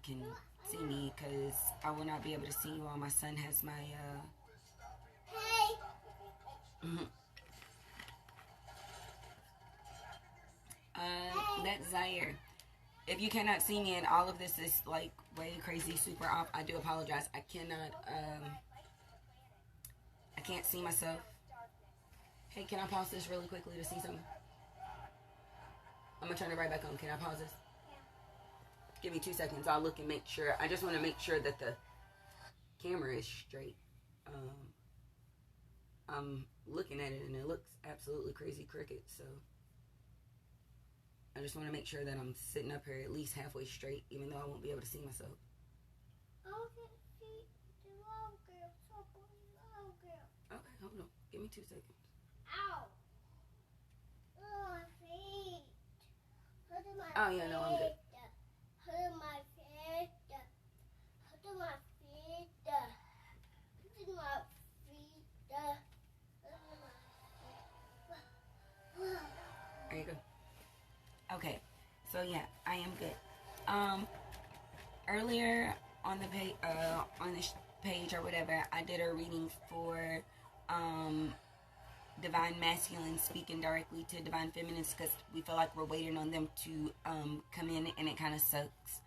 can see me, because I will not be able to see you all. My son has my that's Zaire. If you cannot see me and all of this is like way crazy, super off, I do apologize. I can't see myself. Hey, can I pause this really quickly to see something? I'm gonna turn it right back on. Can I pause this? Give me 2 seconds. I'll look and make sure. I just want to make sure that the camera is straight. I'm looking at it and it looks absolutely crazy crooked. So I just want to make sure that I'm sitting up here at least halfway straight, even though I won't be able to see myself. Okay, hold on. Give me 2 seconds. Ow! Oh, my feet. Oh, yeah, no, I'm good. Hurt my feet. Hurt my feet. Hurt my feet. There you go. Okay, so yeah, I am good. Earlier on the page, on this page or whatever, I did a reading for Divine Masculine speaking directly to Divine Feminines, because we feel like we're waiting on them to come in, and it kind of sucks.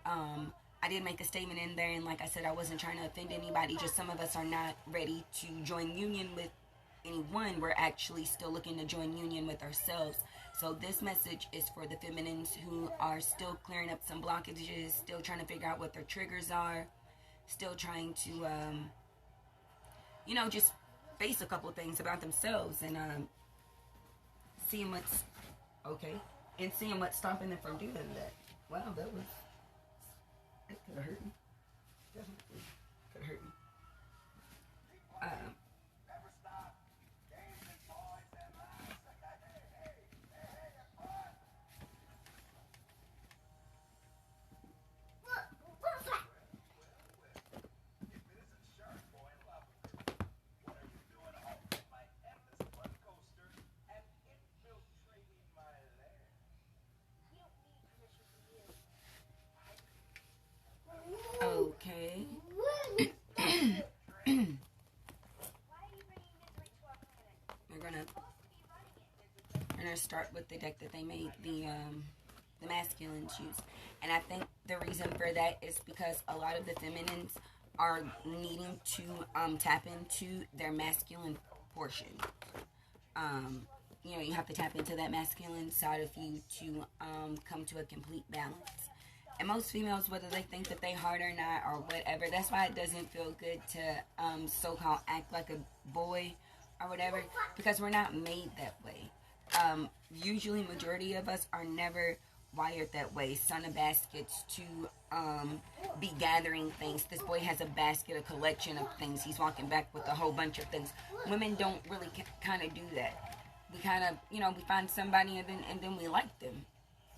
I did make a statement in there, and like I said, I wasn't trying to offend anybody, just some of us are not ready to join union with anyone. We're actually still looking to join union with ourselves. So this message is for the feminines who are still clearing up some blockages, still trying to figure out what their triggers are, still trying to just face a couple things about themselves, and seeing what's okay, and seeing what's stopping them from doing that. Wow, that could have hurt me. Definitely could have hurt me. Okay. We're gonna start with the deck that they made the masculines use, and I think the reason for that is because a lot of the feminines are needing to tap into their masculine portion. You have to tap into that masculine side of you to come to a complete balance. And most females, whether they think that they hard or not or whatever, that's why it doesn't feel good to so-called act like a boy or whatever, because we're not made that way. Usually majority of us are never wired that way. Son of baskets to be gathering things. This boy has a basket, a collection of things. He's walking back with a whole bunch of things. Women don't really kind of do that. We kind of, we find somebody and then we like them.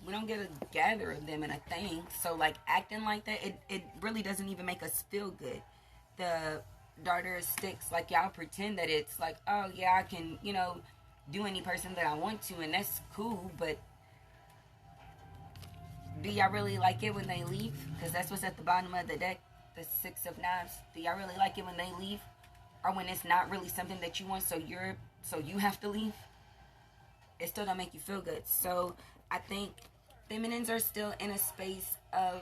We don't get to gather them in a thing. So like acting like that, it really doesn't even make us feel good. The daughter of sticks, like y'all pretend that it's like, oh yeah, I can, do any person that I want to, and that's cool, but do y'all really like it when they leave? Because that's what's at the bottom of the deck, the Six of Knives. Do y'all really like it when they leave? Or when it's not really something that you want, so you have to leave? It still don't make you feel good. So I think feminines are still in a space of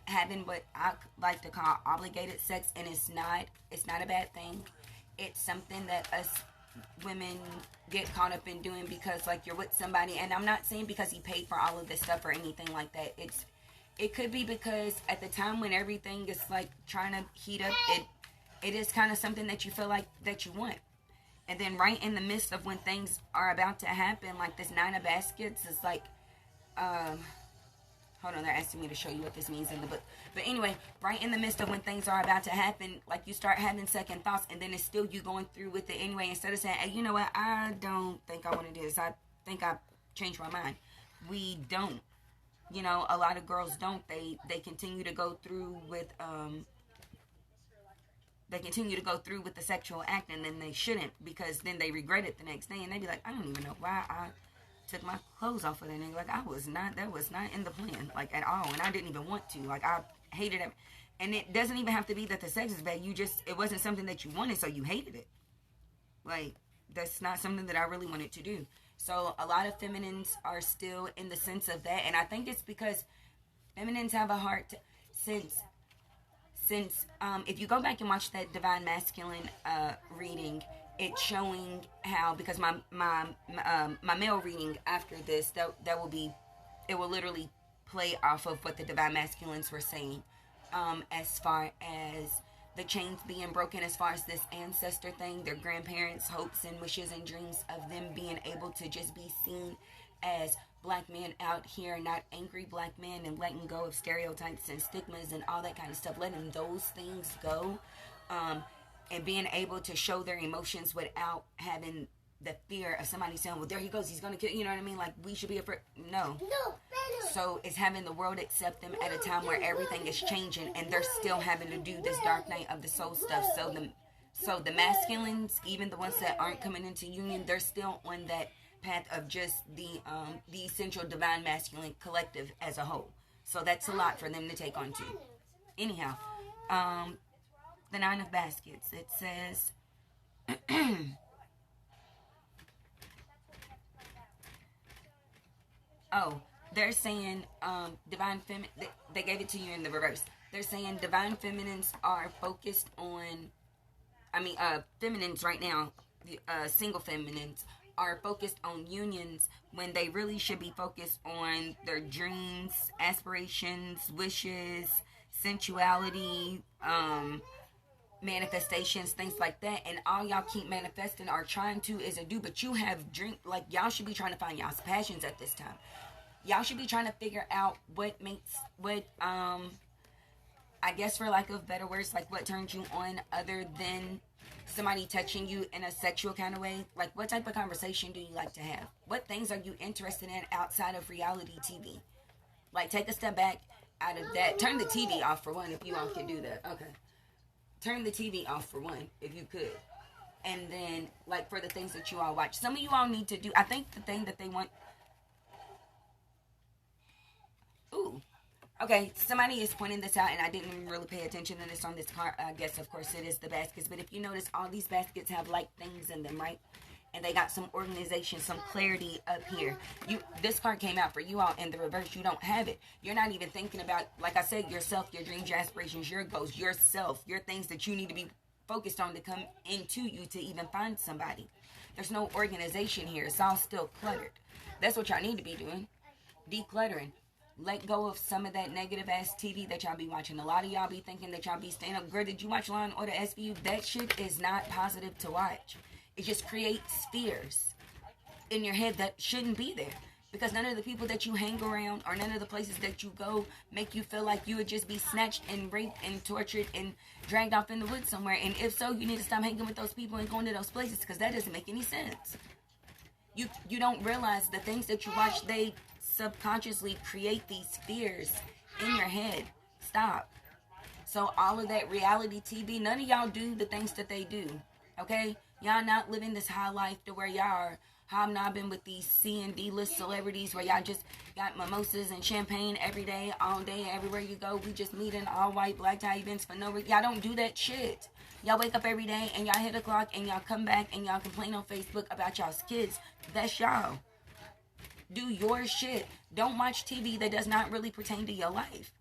having what I like to call obligated sex, and it's not a bad thing. It's something that us women get caught up in doing because like you're with somebody, and I'm not saying because he paid for all of this stuff or anything like that. It could be because at the time when everything is like trying to heat up, it is kind of something that you feel like that you want. And then right in the midst of when things are about to happen, like this Nine of Baskets is like, hold on, they're asking me to show you what this means in the book. But anyway, right in the midst of when things are about to happen, like you start having second thoughts, and then it's still you going through with it anyway. Instead of saying, hey, you know what, I don't think I want to do this. I think I changed my mind. We don't. A lot of girls don't. They continue to go through with the sexual act, and then they shouldn't, because then they regret it the next day, and they be like, I don't even know why took my clothes off of that nigga. Like, that was not in the plan, like, at all. And I didn't even want to. Like, I hated it. And it doesn't even have to be that the sex is bad. It wasn't something that you wanted, so you hated it. Like, that's not something that I really wanted to do. So a lot of feminines are still in the sense of that. And I think it's because feminines have a hard since if you go back and watch that Divine Masculine reading, it's showing how, because my male reading after this, it will literally play off of what the Divine Masculines were saying, as far as the chains being broken, as far as this ancestor thing, their grandparents' hopes and wishes and dreams of them being able to just be seen as black men out here, not angry black men, and letting go of stereotypes and stigmas and all that kind of stuff, letting those things go, and being able to show their emotions without having the fear of somebody saying, well, there he goes, he's gonna kill, you know what I mean? Like, we should be afraid. No. So it's having the world accept them at a time where everything is changing, and they're still having to do this dark night of the soul stuff. So the masculines, even the ones that aren't coming into union, they're still on that path of just the essential divine masculine collective as a whole. So that's a lot for them to take on too. Anyhow, the Nine of Baskets, it says oh, they're saying divine feminine, they gave it to you in the reverse. They're saying divine feminines are focused on, feminines right now, single feminines are focused on unions when they really should be focused on their dreams, aspirations, wishes, sensuality, manifestations, things like that. And all y'all keep manifesting or trying to is a do, but you have like, y'all should be trying to find y'all's passions at this time. Y'all should be trying to figure out what I guess, for lack of better words, like, what turns you on other than somebody touching you in a sexual kind of way. Like, what type of conversation do you like to have? What things are you interested in outside of reality TV? Like, take a step back out of that. Turn the TV off for one, if you all can do that. Okay. Turn the TV off for one, if you could. And then, like, for the things that you all watch. Some of you all need to do, I think the thing that they want. Ooh. Okay, somebody is pointing this out, and I didn't even really pay attention to this on this card. I guess, of course, it is the baskets. But if you notice, all these baskets have, like, things in them, right? And they got some organization, some clarity up here. This card came out for you all in the reverse. You don't have it. You're not even thinking about, like I said, yourself, your dreams, your aspirations, your goals, yourself, your things that you need to be focused on to come into you to even find somebody. There's no organization here. It's all still cluttered. That's what y'all need to be doing. Decluttering. Let go of some of that negative ass TV that y'all be watching. A lot of y'all be thinking that y'all be staying up. Girl, did you watch Law and Order SVU? That shit is not positive to watch. It just creates fears in your head that shouldn't be there. Because none of the people that you hang around or none of the places that you go make you feel like you would just be snatched and raped and tortured and dragged off in the woods somewhere. And if so, you need to stop hanging with those people and going to those places, because that doesn't make any sense. You don't realize the things that you watch, they subconsciously create these fears in your head. Stop. So all of that reality TV, none of y'all do the things that they do. Okay? Y'all not living this high life to where y'all are hobnobbing with these C and D list celebrities where y'all just got mimosas and champagne every day, all day, everywhere you go. We just meet in all white black tie events for no reason. Y'all don't do that shit. Y'all wake up every day and y'all hit a clock and y'all come back and y'all complain on Facebook about y'all's kids. That's y'all. Do your shit. Don't watch TV that does not really pertain to your life.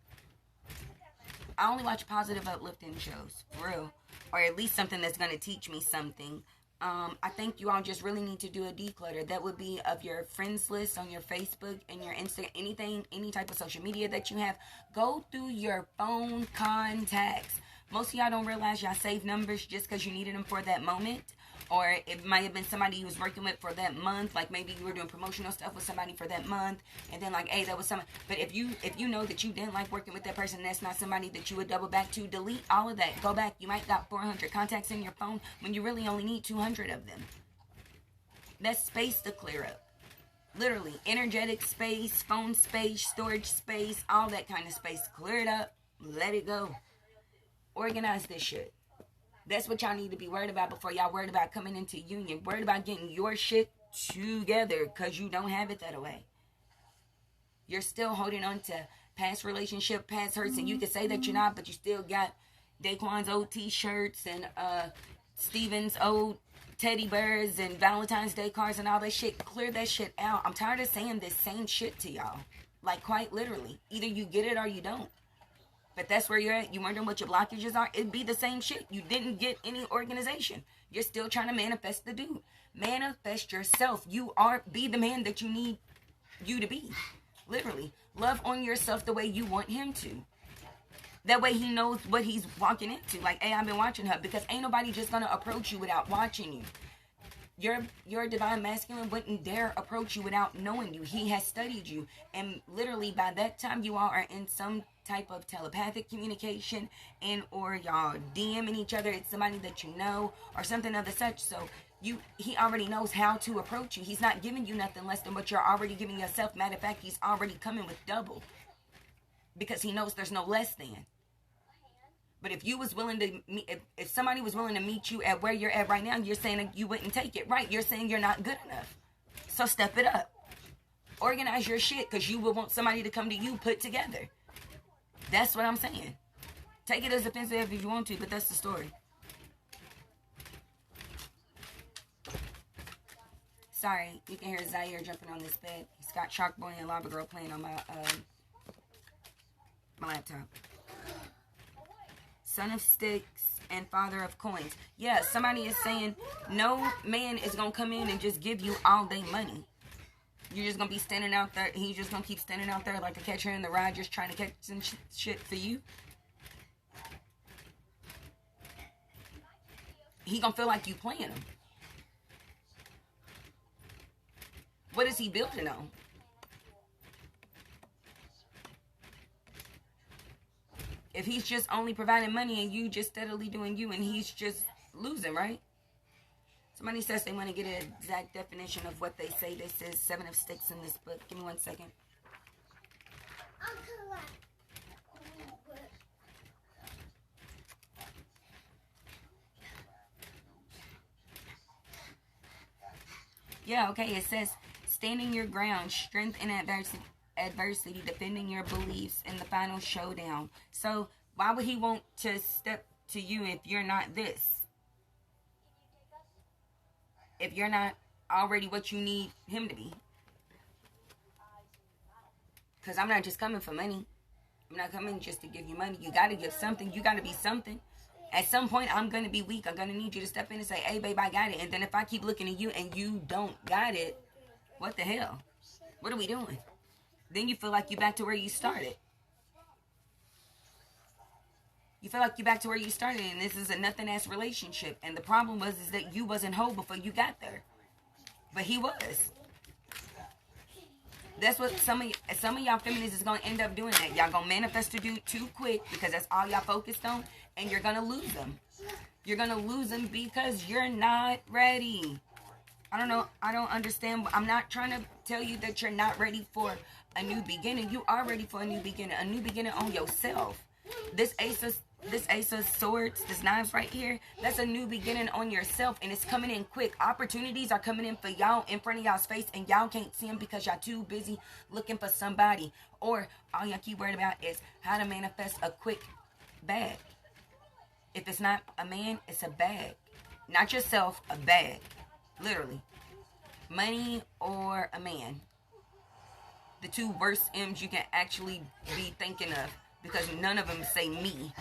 I only watch positive, uplifting shows, for real. Or at least something that's going to teach me something. I think you all just really need to do a declutter. That would be of your friends list on your Facebook and your Instagram, anything, any type of social media that you have. Go through your phone contacts. Most of y'all don't realize y'all save numbers just because you needed them for that moment. Or it might have been somebody you was working with for that month. Like, maybe you were doing promotional stuff with somebody for that month. And then, like, hey, that was somebody. But if you know that you didn't like working with that person, and that's not somebody that you would double back to, delete all of that. Go back. You might got 400 contacts in your phone when you really only need 200 of them. That's space to clear up. Literally. Energetic space, phone space, storage space, all that kind of space. Clear it up. Let it go. Organize this shit. That's what y'all need to be worried about before y'all worried about coming into union. Worried about getting your shit together because you don't have it that way. You're still holding on to past relationship, past hurts, and you can say that you're not, but you still got Daquan's old t-shirts and Steven's old teddy bears and Valentine's Day cards and all that shit. Clear that shit out. I'm tired of saying this same shit to y'all. Like, quite literally. Either you get it or you don't. But that's where you're at. You wondering what your blockages are? It'd be the same shit. You didn't get any organization. You're still trying to manifest the dude. Manifest yourself. Be the man that you need you to be. Literally. Love on yourself the way you want him to. That way he knows what he's walking into. Like, hey, I've been watching her. Because ain't nobody just going to approach you without watching you. Your divine masculine wouldn't dare approach you without knowing you. He has studied you. And literally by that time you all are in some type of telepathic communication and or y'all DMing each other. It's somebody that you know or something of the such. So he already knows how to approach you. He's not giving you nothing less than what you're already giving yourself. Matter of fact, he's already coming with double. Because he knows there's no less than. But if you was willing to, if somebody was willing to meet you at where you're at right now, you're saying that you wouldn't take it. Right, you're saying you're not good enough. So step it up. Organize your shit because you will want somebody to come to you put together. That's what I'm saying. Take it as offensive if you want to, but that's the story. Sorry, you can hear Zaire jumping on this bed. He's got Shark Boy and Lava Girl playing on my laptop. Son of sticks and father of coins. Yeah, somebody is saying no man is going to come in and just give you all day money. You're just going to be standing out there. He's just going to keep standing out there like a catcher in the rye just trying to catch some shit for you. He going to feel like you playing him. What is he building on? If he's just only providing money and you just steadily doing you and he's just losing, right? Somebody says they want to get an exact definition of what they say. This is 7 of Sticks in this book. Give me 1 second. Yeah, okay. It says, standing your ground, strength in adversity, defending your beliefs in the final showdown. So why would he want to step to you if you're not this? If you're not already what you need him to be? Because I'm not just coming for money. I'm not coming just to give you money. You got to give something. You got to be something. At some point, I'm going to be weak. I'm going to need you to step in and say, hey, babe, I got it. And then if I keep looking at you and you don't got it, what the hell? What are we doing? Then you feel like you're back to where you started. You feel like you're back to where you started, and this is a nothing-ass relationship. And the problem is that you wasn't whole before you got there. But he was. That's what some of y'all feminists is going to end up doing that. Y'all going to manifest to do too quick because that's all y'all focused on, and you're going to lose them. You're going to lose them because you're not ready. I don't know. I don't understand. I'm not trying to tell you that you're not ready for a new beginning. You are ready for a new beginning. A new beginning on yourself. This Ace of Swords, this knives right here, that's a new beginning on yourself, and it's coming in quick. Opportunities are coming in for y'all in front of y'all's face, and y'all can't see them because y'all too busy looking for somebody. Or all y'all keep worried about is how to manifest a quick bag. If it's not a man, it's a bag. Not yourself, a bag. Literally. Money or a man. The two worst M's you can actually be thinking of. Because none of them say me.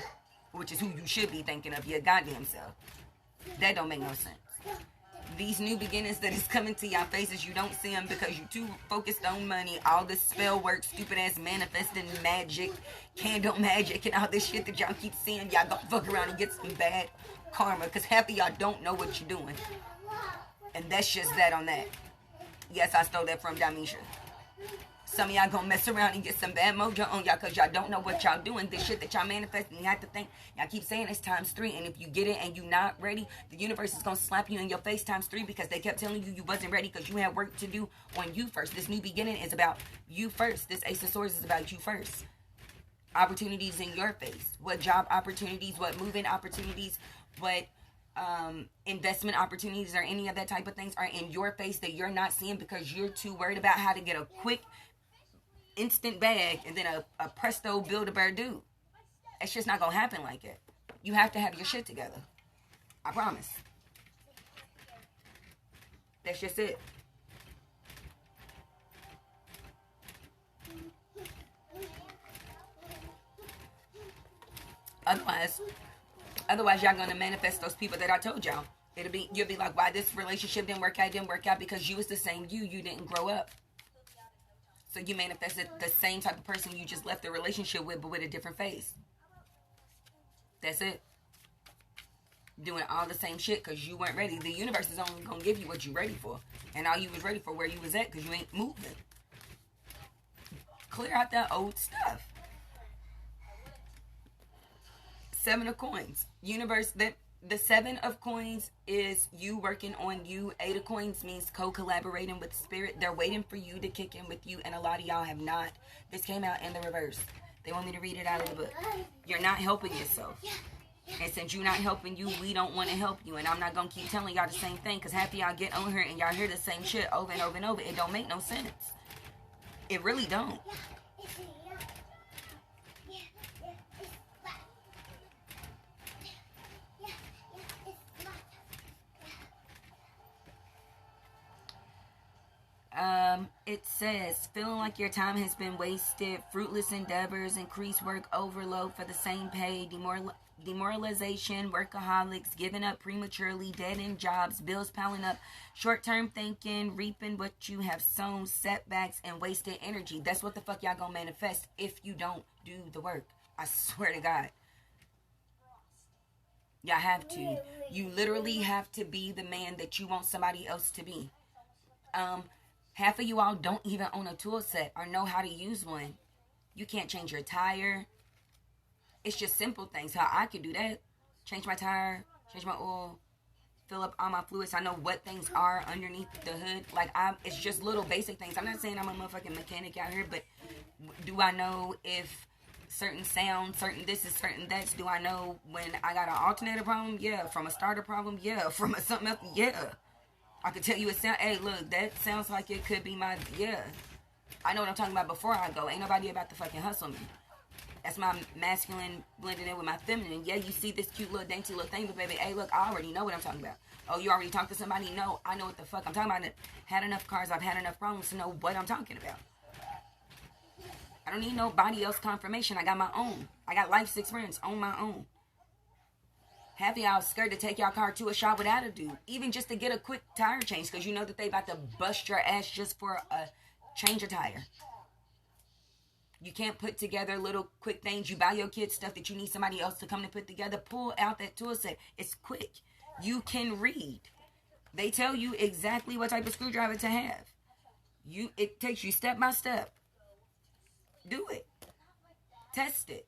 Which is who you should be thinking of. Your goddamn self. That don't make no sense. These new beginnings that is coming to y'all faces, you don't see them because you too focused on money. All this spell work, stupid ass manifesting magic, candle magic, and all this shit that y'all keep seeing. Y'all gonna fuck around and get some bad karma. Because half of y'all don't know what you're doing. And that's just that on that. Yes, I stole that from Damisha. Some of y'all gonna mess around and get some bad mojo on y'all because y'all don't know what y'all doing. This shit that y'all manifesting, you have to think. Y'all keep saying it's ×3. And if you get it and you not ready, the universe is gonna slap you in your face ×3 because they kept telling you you wasn't ready because you had work to do on you first. This new beginning is about you first. This Ace of Swords is about you first. Opportunities in your face. What job opportunities, what moving opportunities, what investment opportunities or any of that type of things are in your face that you're not seeing because you're too worried about how to get a quick instant bag and then a presto build-a-bear do. It's just not gonna happen like it. You have to have your shit together. I promise. That's just it. Otherwise y'all gonna manifest those people that I told y'all. You'll be like, why this relationship didn't work out? It didn't work out because you was the same you didn't grow up. So you manifested the same type of person you just left the relationship with, but with a different face. That's it. Doing all the same shit because you weren't ready. The universe is only gonna give you what you're ready for, and all you was ready for where you was at because you ain't moving. Clear out that old stuff. 7 of coins. Universe, the 7 of coins is you working on you. 8 of coins means co-collaborating with spirit. They're waiting for you to kick in with you, and a lot of y'all have not. This came out in the reverse. They want me to read it out of the book. You're not helping yourself. And since you're not helping you, we don't want to help you. And I'm not going to keep telling y'all the same thing because half of y'all get on here and y'all hear the same shit over and over and over. It don't make no sense. It really don't. It says, feeling like your time has been wasted, fruitless endeavors, increased work overload for the same pay, demoralization, workaholics, giving up prematurely, dead-end jobs, bills piling up, short-term thinking, reaping what you have sown, setbacks, and wasted energy. That's what the fuck y'all gonna manifest if you don't do the work. I swear to God. Y'all have to. You literally have to be the man that you want somebody else to be. Half of you all don't even own a tool set or know how to use one. You can't change your tire. It's just simple things. How I could do that. Change my tire, change my oil, fill up all my fluids. I know what things are underneath the hood. It's just little basic things. I'm not saying I'm a motherfucking mechanic out here, but do I know if certain sounds, certain this is certain that's? Do I know when I got an alternator problem? Yeah. From a starter problem? Yeah. From something else? Yeah. I could tell you it sound, hey, look, that sounds like it could be my, yeah. I know what I'm talking about before I go. Ain't nobody about to fucking hustle me. That's my masculine blended in with my feminine. Yeah, you see this cute little dainty little thing, but baby, hey, look, I already know what I'm talking about. Oh, you already talked to somebody? No, I know what the fuck I'm talking about. Had enough cars, I've had enough problems to know what I'm talking about. I don't need nobody else confirmation. I got my own. I got life's experience on my own. Half of y'all scared to take y'all car to a shop without a dude. Even just to get a quick tire change. Because you know that they about to bust your ass just for a change of tire. You can't put together little quick things. You buy your kids stuff that you need somebody else to come to put together. Pull out that tool set. It's quick. You can read. They tell you exactly what type of screwdriver to have. It takes you step by step. Do it. Test it.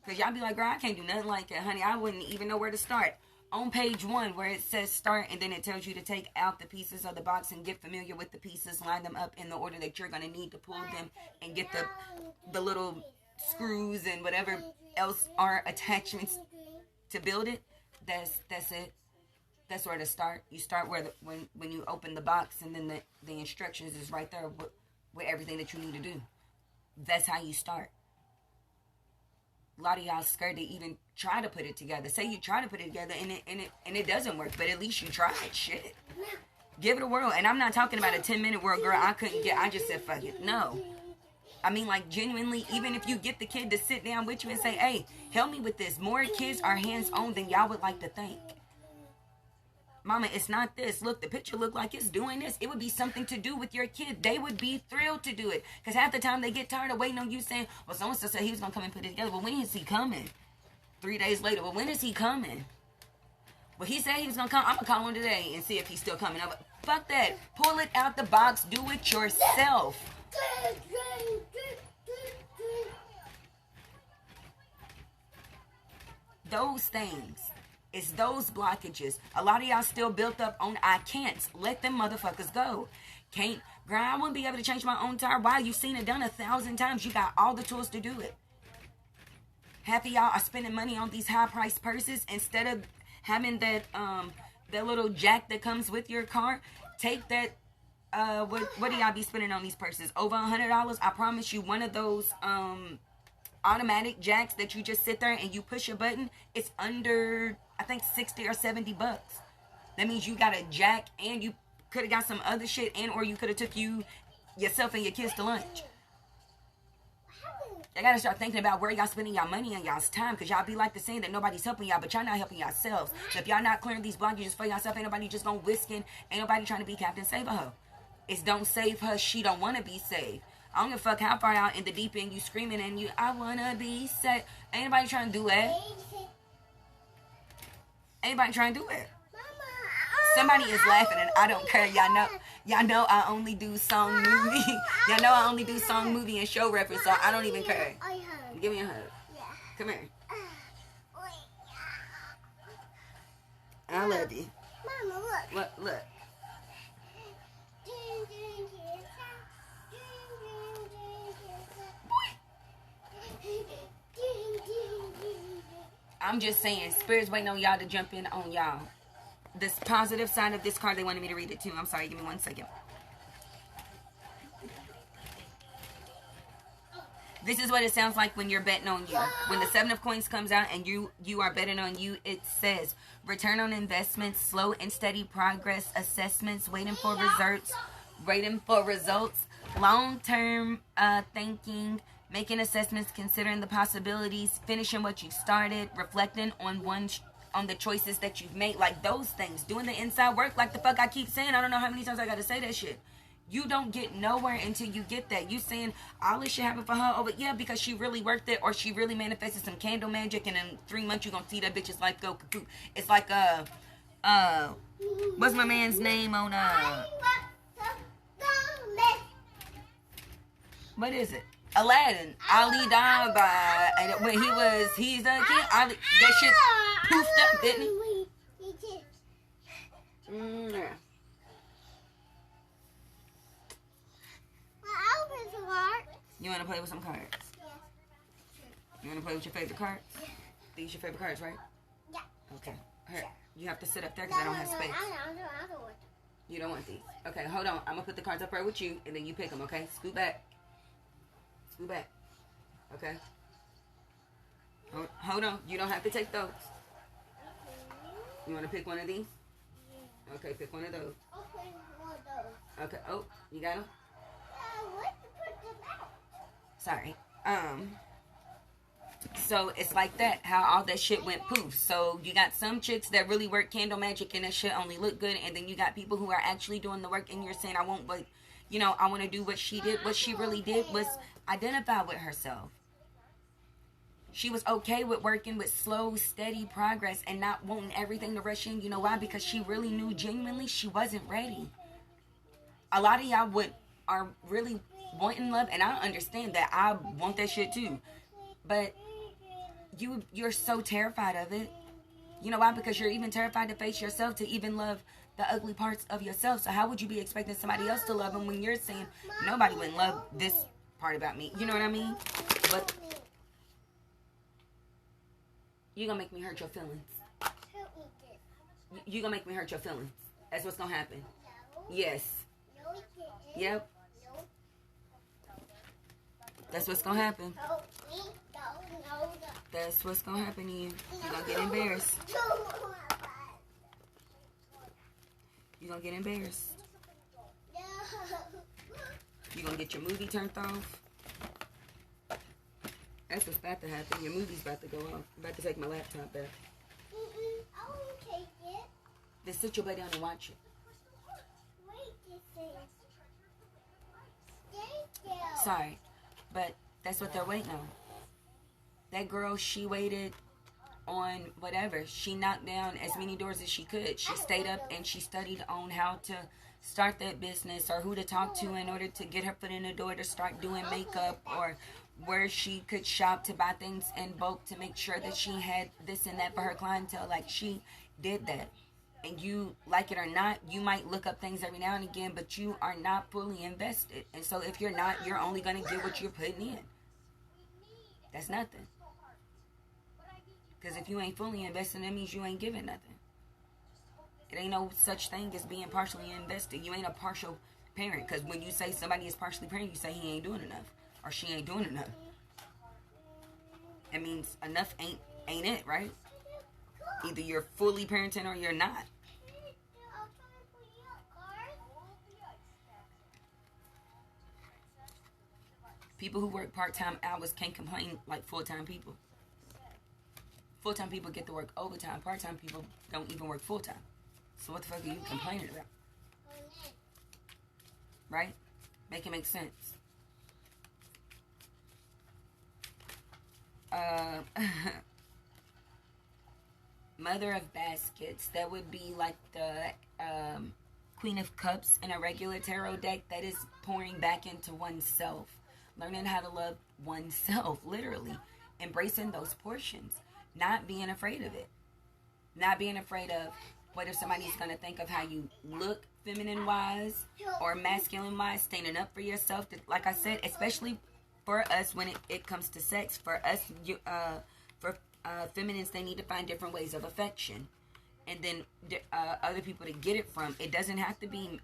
Because y'all be like, girl, I can't do nothing like that, honey. I wouldn't even know where to start. On page 1 where it says start and then it tells you to take out the pieces of the box and get familiar with the pieces. Line them up in the order that you're going to need to pull them and get the little screws and whatever else are attachments to build it. That's it. That's where to start. You start when you open the box and then the instructions is right there with everything that you need to do. That's how you start. A lot of y'all scared to even try to put it together. Say you try to put it together and it doesn't work, but at least you tried. Shit. Give it a whirl. And I'm not talking about a 10-minute whirl, girl. I just said fuck it. No. I mean, like, genuinely, even if you get the kid to sit down with you and say, hey, help me with this. More kids are hands-on than y'all would like to think. Mama, it's not this. Look, the picture look like it's doing this. It would be something to do with your kid. They would be thrilled to do it. Because half the time they get tired of waiting on you saying, well, so-and-so said he was going to come and put it together. Well, when is he coming? 3 days later. Well, when is he coming? Well, he said he was going to come. I'm going to call him today and see if he's still coming. Fuck that. Pull it out the box. Do it yourself. Those things. It's those blockages. A lot of y'all still built up on I can't. Let them motherfuckers go. Can't. Girl, I wouldn't be able to change my own tire. Why? You've seen it done 1,000 times. You got all the tools to do it. Half of y'all are spending money on these high-priced purses instead of having that little jack that comes with your car. Take that. What do y'all be spending on these purses? Over $100. I promise you, one of those automatic jacks that you just sit there and you push a button, it's under, I think, 60 or 70 bucks. That means you got a jack, and you could have got some other shit, and or you could have took yourself and your kids to lunch. I gotta start thinking about where y'all spending y'all money and y'all's time, because y'all be like the saying that nobody's helping y'all, but y'all not helping yourselves. So if y'all not clearing these blockages for yourself, ain't nobody just gonna whisking, ain't nobody trying to be Captain Save-A-Ho. It's don't save her, she don't want to be saved. I don't give a fuck how far out in the deep end you screaming and you, I wanna be saved. Ain't nobody trying to do that. Anybody trying to do it. Somebody is laughing and I don't care. Y'all know I only do song movie. Y'all know I only do song movie and show reference, so I don't even care. Give me a hug. Come here. I love you. Mama, look. I'm just saying, Spirit's waiting on y'all to jump in on y'all. This positive side of this card, they wanted me to read it too. I'm sorry, give me 1 second. This is what it sounds like when you're betting on you. When the 7 of Coins comes out and you are betting on you, it says, return on investment, slow and steady progress, assessments, waiting for results, long-term thinking, making assessments, considering the possibilities, finishing what you started, reflecting on the choices that you've made, like those things, doing the inside work, like the fuck I keep saying. I don't know how many times I gotta say that shit. You don't get nowhere until you get that. You saying all this shit happened for her over, yeah, because she really worked it, or she really manifested some candle magic, and in 3 months you gonna see that bitch's life go cuckoo. It's like what's my man's name on what is it? Aladdin. Ali died by, and when he's a kid, Ali, that shit poofed up, didn't he? Yeah. You want to play with some cards? You want to play with your favorite cards? These your favorite cards, right? Yeah. Okay. Here, you have to sit up there because I don't have space. You don't want these? Okay, hold on. I'm going to put the cards up right with you, and then you pick them, okay? Scoot back. Scoot back. Okay? Hold on. You don't have to take those. You want to pick one of these? Okay, pick one of those. Okay. Oh, you got them? Sorry. So it's like that, how all that shit went poof. So you got some chicks that really work candle magic and that shit only look good, and then you got people who are actually doing the work, and you're saying, I won't, but you know, I want to do what she did. What she really did was identify with herself. She was okay with working with slow, steady progress and not wanting everything to rush in. You know why? Because she really knew genuinely she wasn't ready. A lot of y'all are really wanting love, and I understand that. I want that shit too. But you're so terrified of it. You know why? Because you're even terrified to face yourself, to even love the ugly parts of yourself. So how would you be expecting somebody else to love them when you're saying nobody wouldn't love this part about me? You know what I mean? But you're gonna make me hurt your feelings. You're gonna make me hurt your feelings. That's what's gonna happen. Yes. Yep. That's what's gonna happen. That's what's gonna happen to you. You're gonna get embarrassed. You're gonna get embarrassed. You're gonna get your movie turned off. That's what's about to happen. Your movie's about to go off. I'm about to take my laptop back. I won't take it. Then sit your butt down and watch it. Sorry, but that's what they're waiting on. That girl, she waited on whatever. She knocked down as many doors as she could. She stayed up and she studied on how to start that business, or who to talk to in order to get her foot in the door to start doing makeup, or where she could shop to buy things in bulk to make sure that she had this and that for her clientele. Like, she did that. And you, like it or not, you might look up things every now and again, but you are not fully invested. And so if you're not, you're only going to get what you're putting in. That's nothing. Because if you ain't fully invested, that means you ain't giving nothing. It ain't no such thing as being partially invested. You ain't a partial parent. Because when you say somebody is partially parent, you say he ain't doing enough. Or she ain't doing enough. It means enough ain't it, right? Either you're fully parenting or you're not. People who work part-time hours can't complain like full-time people. Full-time people get to work overtime. Part-time people don't even work full-time. So what the fuck are you complaining about? Right? Make it make sense. Mother of Baskets. That would be like the Queen of Cups in a regular tarot deck. That is pouring back into oneself. Learning how to love oneself, literally. Embracing those portions. Not being afraid of it. Not being afraid of what if somebody's going to think of how you look feminine-wise or masculine-wise. Standing up for yourself. Like I said, especially for us when it comes to sex. For us, for feminines, they need to find different ways of affection. And then other people to get it from. It doesn't have to be...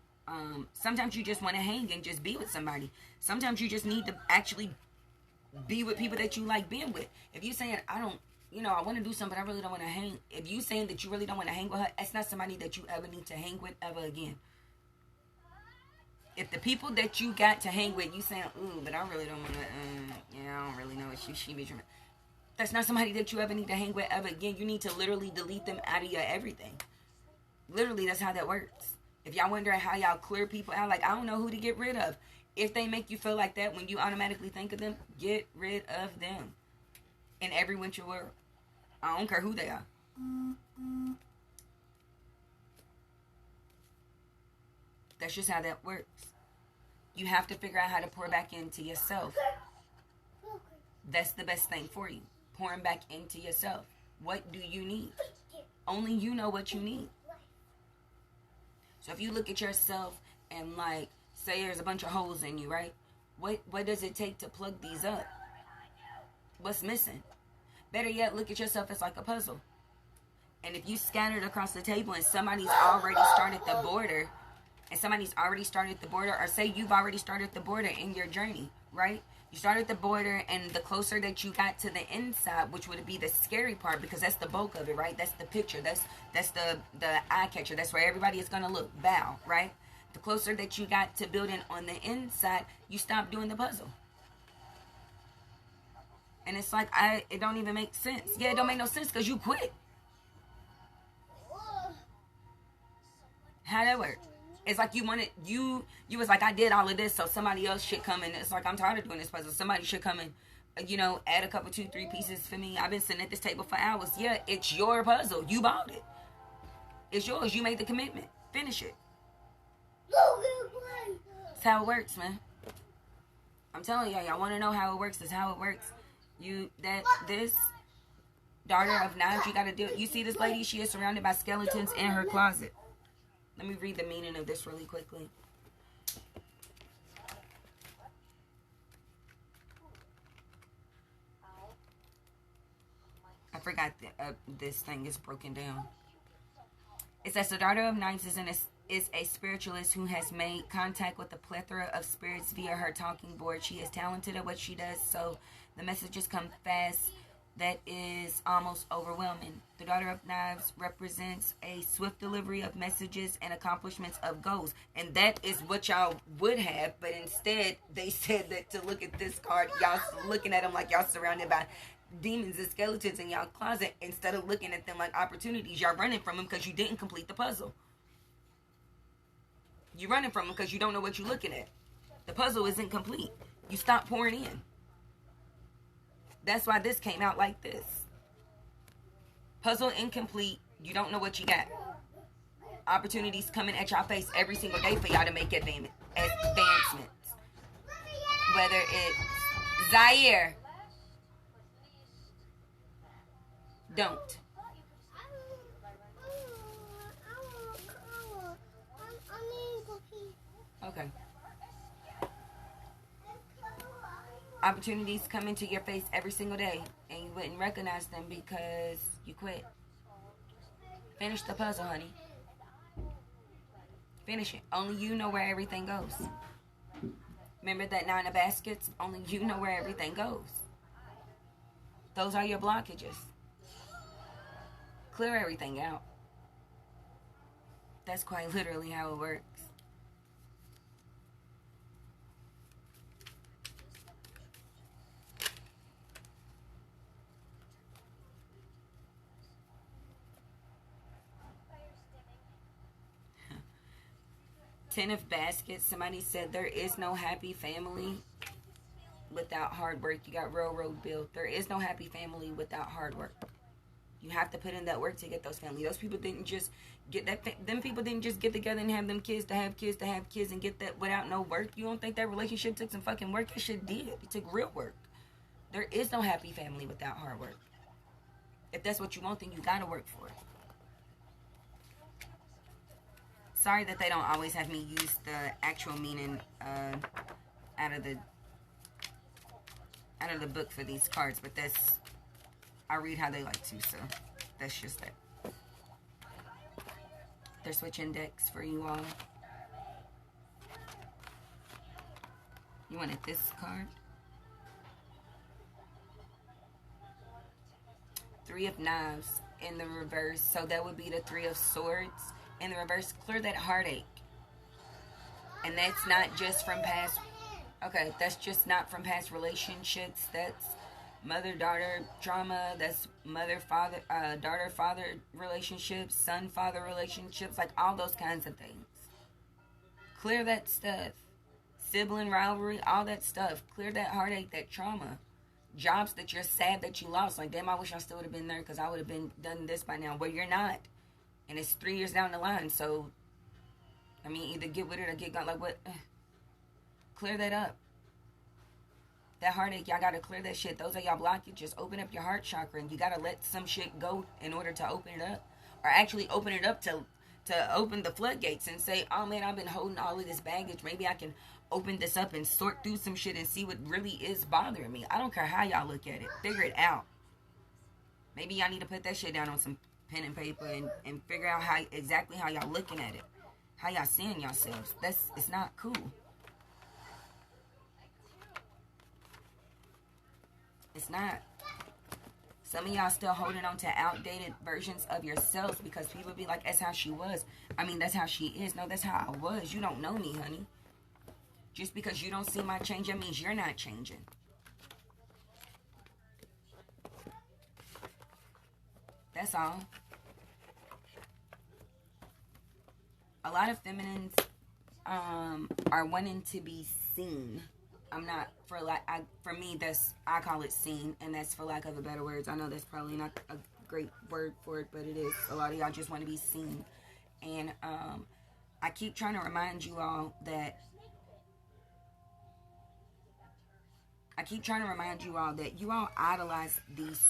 sometimes you just want to hang and just be with somebody. Sometimes you just need to actually be with people that you like being with. If you're saying, I want to do something, but I really don't want to hang. If you saying that you really don't want to hang with her, that's not somebody that you ever need to hang with ever again. If the people that you got to hang with, you saying, ooh, but I really don't want to, I don't really know what she be doing. That's not somebody that you ever need to hang with ever again. You need to literally delete them out of your everything. Literally, that's how that works. If y'all wondering how y'all clear people out, like, I don't know who to get rid of. If they make you feel like that when you automatically think of them, get rid of them. In every winter world. I don't care who they are. That's just how that works. You have to figure out how to pour back into yourself. That's the best thing for you. Pouring back into yourself. What do you need? Only you know what you need. So if you look at yourself and like, say there's a bunch of holes in you, right? What does it take to plug these up? What's missing? Better yet, look at yourself as like a puzzle. And if you scattered across the table and somebody's already started the border, or say you've already started the border in your journey, right? You started the border, and the closer that you got to the inside, which would be the scary part, because that's the bulk of it, right? That's the picture. That's the eye catcher. That's where everybody is going to look. Bow, right? The closer that you got to building on the inside, you stop doing the puzzle. And it's like, it don't even make sense. Yeah, it don't make no sense because you quit. How that work? It's like you was like, I did all of this, so somebody else should come in. It's like, I'm tired of doing this puzzle. Somebody should come in, add a couple, 2, 3 pieces for me. I've been sitting at this table for hours. Yeah, it's your puzzle. You bought it. It's yours. You made the commitment. Finish it. That's how it works, man. I'm telling y'all want to know how it works. That's how it works. This daughter of knives, you got to do it. You see this lady? She is surrounded by skeletons in her closet. Let me read the meaning of this really quickly. I forgot that this thing is broken down. It says the daughter of knives is a spiritualist who has made contact with a plethora of spirits via her talking board. She is talented at what she does, so the messages come fast. That is almost overwhelming. The daughter of knives represents a swift delivery of messages and accomplishments of goals. And that is what y'all would have, but instead they said that to look at this card, y'all looking at them like y'all surrounded by demons and skeletons in y'all closet instead of looking at them like opportunities. Y'all running from them because you didn't complete the puzzle. You're running from them because you don't know what you're looking at. The puzzle isn't complete. You stop pouring in. That's why this came out like this. Puzzle incomplete. You don't know what you got. Opportunities coming at y'all face every single day for y'all to make advancements. Whether it's Zaire. Don't. Okay. Opportunities come into your face every single day, and you wouldn't recognize them because you quit. Finish the puzzle, honey. Finish it. Only you know where everything goes. Remember that 9 of baskets? Only you know where everything goes. Those are your blockages. Clear everything out. That's quite literally how it works. Ten of baskets. Somebody said there is no happy family without hard work. You got railroad built. There is no happy family without hard work. You have to put in that work to get those families. Those people didn't just get that. Them people didn't just get together and have them kids to have kids to have kids and get that without no work. You don't think that relationship took some fucking work? It shit did. It took real work. There is no happy family without hard work. If that's what you want, then you gotta work for it. Sorry that they don't always have me use the actual meaning out of the book for these cards, but that's, I read how they like to, so that's just that. They're switching decks for you all. You wanted this card? 3 of Knives in the reverse, so that would be the 3 of Swords. In the reverse, clear that heartache. And that's not just from past... Okay, that's just not from past relationships. That's mother-daughter trauma. That's mother-father, daughter-father relationships, son-father relationships. Like, all those kinds of things. Clear that stuff. Sibling rivalry, all that stuff. Clear that heartache, that trauma. Jobs that you're sad that you lost. Like, damn, I wish I still would have been there because I would have been done this by now. Well, you're not. And it's 3 years down the line, so, I mean, either get with it or get gone. Like, what? Clear that up. That heartache, y'all gotta clear that shit. Those are y'all blockages. Just open up your heart chakra, and you gotta let some shit go in order to open it up. Or actually open it up to open the floodgates and say, oh man, I've been holding all of this baggage. Maybe I can open this up and sort through some shit and see what really is bothering me. I don't care how y'all look at it. Figure it out. Maybe y'all need to put that shit down on some pen and paper and figure out exactly how y'all looking at it, how y'all seeing yourselves. It's not cool. It's not. Some of y'all still holding on to outdated versions of yourselves because people be like, that's how she was. I mean, that's how she is. No, that's how I was. You don't know me, honey. Just because you don't see my change, that means you're not changing. That's all. A lot of feminines are wanting to be seen. I'm not, for me, I call it seen, and that's for lack of a better words. I know that's probably not a great word for it, but it is. A lot of y'all just want to be seen. And I keep trying to remind you all that you all idolize these,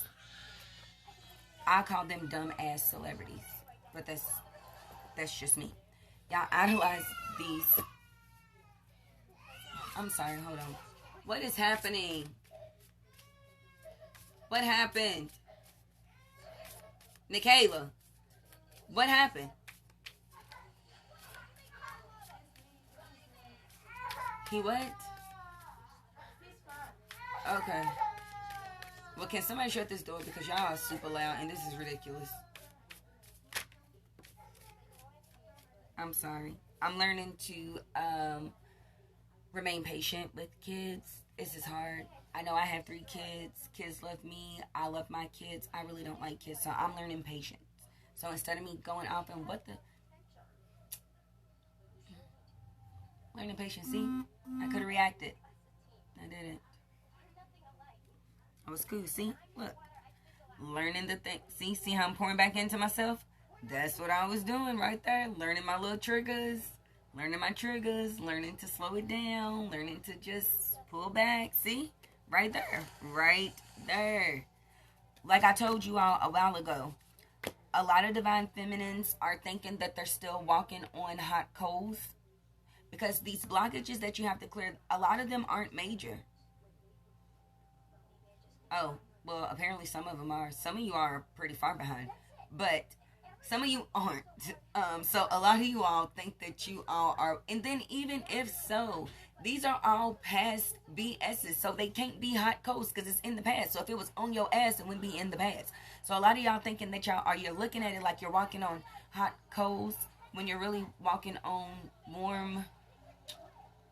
I call them dumb ass celebrities, but that's just me. Y'all idolize these. I'm sorry, hold on. What is happening? What happened? Nikayla, what happened? He what? Okay. Well, can somebody shut this door because y'all are super loud and this is ridiculous. I'm sorry. I'm learning to remain patient with kids. This is hard. I know I have 3 kids. Kids love me. I love my kids. I really don't like kids, so I'm learning patience. So instead of me going off and learning patience. See, I could have reacted. I didn't. I was cool. See, look, learning the thing. See how I'm pouring back into myself. That's what I was doing right there. Learning my little triggers. Learning my triggers. Learning to slow it down. Learning to just pull back. See? Right there. Right there. Like I told you all a while ago, a lot of divine feminines are thinking that they're still walking on hot coals. Because these blockages that you have to clear, a lot of them aren't major. Oh, Well, apparently some of them are. Some of you are pretty far behind, but some of you aren't. So a lot of you all think that you all are, and then even if so, these are all past BSs, so they can't be hot coals because it's in the past. So if it was on your ass, it wouldn't be in the past. So a lot of y'all thinking that you're looking at it like you're walking on hot coals when you're really walking on warm.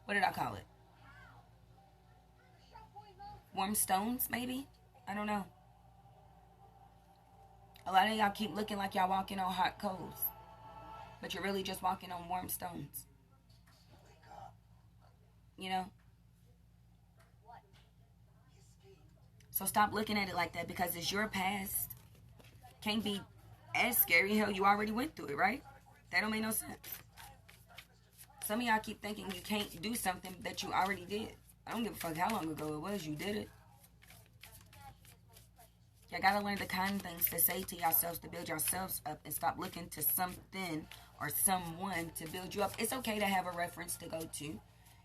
What did I call it? Warm stones, maybe? I don't know. A lot of y'all keep looking like y'all walking on hot coals, but you're really just walking on warm stones. You know? So stop looking at it like that because it's your past. Can't be as scary. Hell, you already went through it, right? That don't make no sense. Some of y'all keep thinking you can't do something that you already did. I don't give a fuck how long ago it was. You did it. Y'all gotta learn the kind things to say to yourselves to build yourselves up and stop looking to something or someone to build you up. It's okay to have a reference to go to.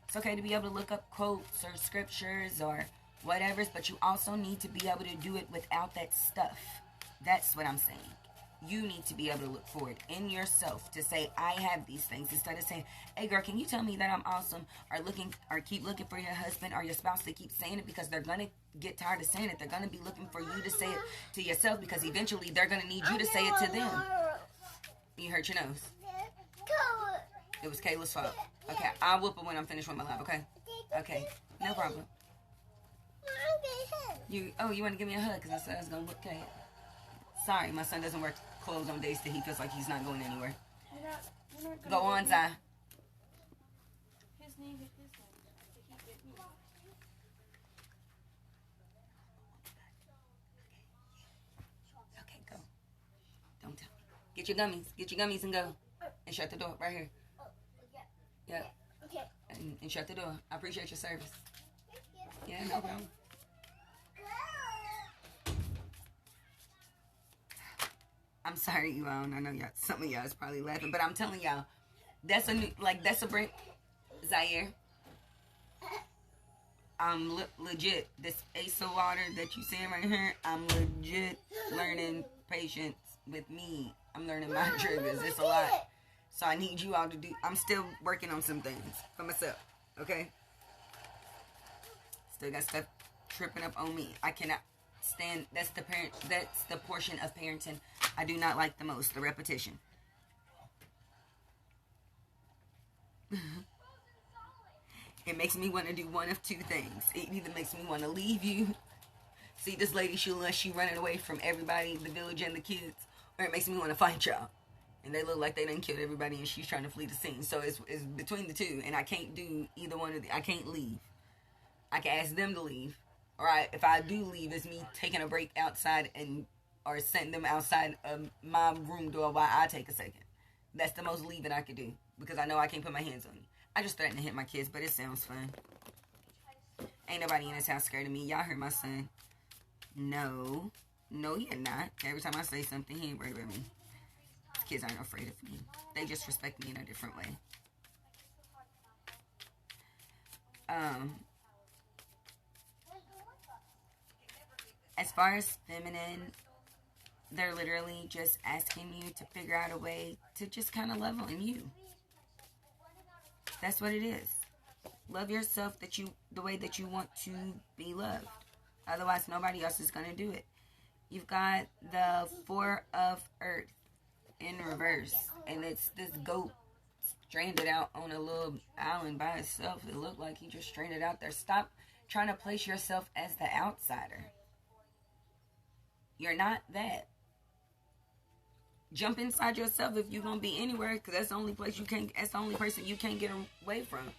It's okay to be able to look up quotes or scriptures or whatever, but you also need to be able to do it without that stuff. That's what I'm saying. You need to be able to look for it in yourself to say, I have these things, instead of saying, hey girl, can you tell me that I'm awesome, or keep looking for your husband or your spouse to keep saying it because they're gonna get tired of saying it. They're gonna be looking for you to say it to yourself because eventually they're gonna need you to say it to them. You hurt your nose. It was Kayla's fault. Okay, I'll whoop her when I'm finished with my live, okay? Okay, no problem. You want to give me a hug because I said I was gonna whoop Kayla. Sorry, my son doesn't wear clothes on days that he feels like he's not going anywhere. You're not go on, Zai. His name is this one. Okay, go. Don't tell me. Get your gummies. Get your gummies and go. And shut the door right here. Yeah. Okay. And shut the door. I appreciate your service. Yeah, no problem. I'm sorry, you all. I know y'all. Some of y'all is probably laughing, but I'm telling y'all, that's a brand. Zaire. I'm legit. This Asa water that you seeing right here, I'm legit learning patience with me. I'm learning my triggers. It's a lot. So I need you all to do. I'm still working on some things for myself. Okay. Still got stuff tripping up on me. I cannot stand. That's the portion of parenting I do not like the most. The repetition. It makes me want to do one of two things. It either makes me want to leave you. See this lady, she running away from everybody, the village and the kids, or it makes me want to fight y'all. And they look like they done killed everybody and she's trying to flee the scene. So it's between the two, and I can't do either one of the. I can't leave. I can ask them to leave, or if I do leave, it's me taking a break outside or sending them outside of my room door while I take a second. That's the most leaving I could do because I know I can't put my hands on you. I just threatened to hit my kids, but it sounds fun. Ain't nobody in this house scared of me. Y'all heard my son. No, you're not. Every time I say something, he ain't worried about me. Kids aren't afraid of me. They just respect me in a different way. As far as feminine, they're literally just asking you to figure out a way to just kind of love on you. That's what it is. Love yourself the way that you want to be loved. Otherwise, nobody else is going to do it. You've got the Four of Earth in reverse, and it's this goat stranded out on a little island by itself. It looked like he just stranded out there. Stop trying to place yourself as the outsider. You're not that. Jump inside yourself if you're gonna be anywhere, because that's the only place you can't. That's the only person you can't get away from.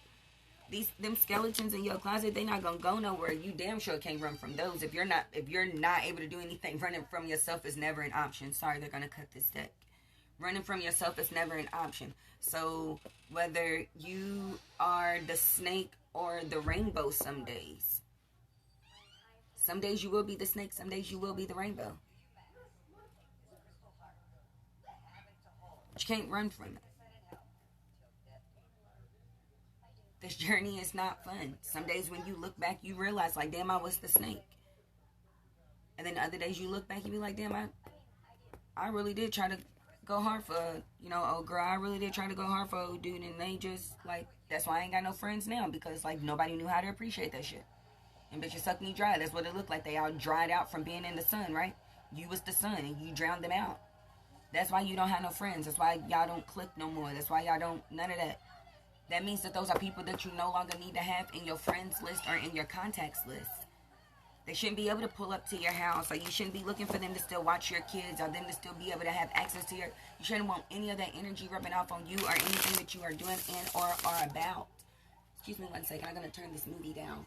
Them skeletons in your closet, they not gonna go nowhere. You damn sure can't run from those. If you're not able to do anything, running from yourself is never an option. Sorry, they're gonna cut this deck. Running from yourself is never an option. So whether you are the snake or the rainbow, some days you will be the snake. Some days you will be the rainbow. But you can't run from it. This journey is not fun. Some days when you look back, you realize, like, damn, I was the snake. And then other days you look back and be like, damn, I really did try to go hard for, old girl. I really did try to go hard for old dude. And they just, like, that's why I ain't got no friends now. Because, like, nobody knew how to appreciate that shit. And bitches sucked me dry. That's what it looked like. They all dried out from being in the sun, right? You was the sun and you drowned them out. That's why you don't have no friends. That's why y'all don't click no more. That's why y'all don't, none of that. That means that those are people that you no longer need to have in your friends list or in your contacts list. They shouldn't be able to pull up to your house, or you shouldn't be looking for them to still watch your kids, or them to still be able to have access to you shouldn't want any of that energy rubbing off on you or anything that you are doing and or are about. Excuse me one second. I'm going to turn this movie down.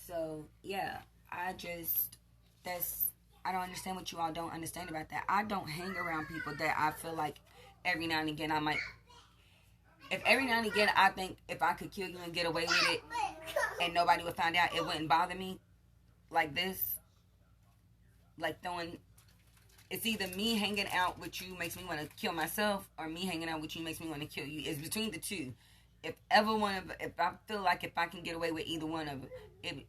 So, yeah, I don't understand what you all don't understand about that. I don't hang around people that I feel like every now and again I might, if every now and again I think if I could kill you and get away with it and nobody would find out, it wouldn't bother me like this. Like throwing, it's either me hanging out with you makes me want to kill myself, or me hanging out with you makes me want to kill you. It's between the two. If I feel like if I can get away with either one of it,